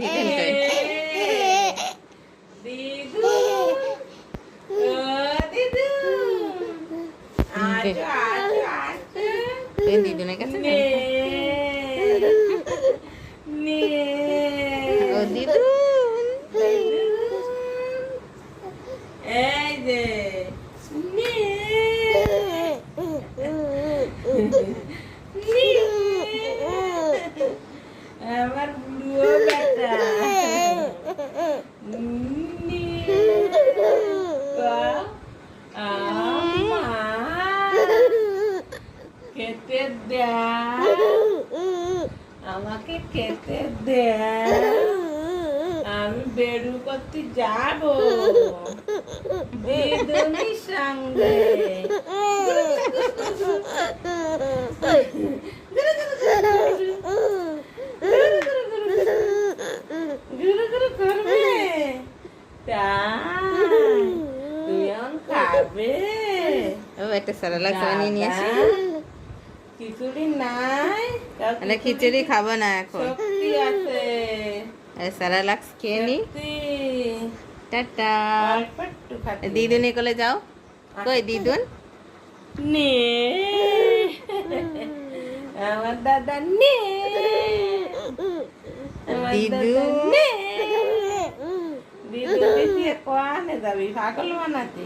দিদুন কই দিদু ও দিদু আজো আজো আজো তুই দিদুনের কাছে নে নে ও দিদুন এই যে নে আমার বুড়ো বেটা খেতে দেয় আমাকে খেতে দেয় আমি বেরু করতে যাবো দিদুনির সঙ্গে গুরু গুরু করবে তাই তুমি এখন খাবে ও একটা স্যালাড বানিয়ে নিয়ে আসি খিচুড়ি নাই মানে খিচুড়ি খাবো না এখন শক্তি আছে স্যালাড খেয়ে নি শক্তি। টাটা অল্প একটু খাতে দিদুন কোলে যাও কই দিদুন নে আমার দাদা নে আমার দাদা দিদুন নে দিদু দিয়ে কোয়ানে যাবি পাগল বানাতে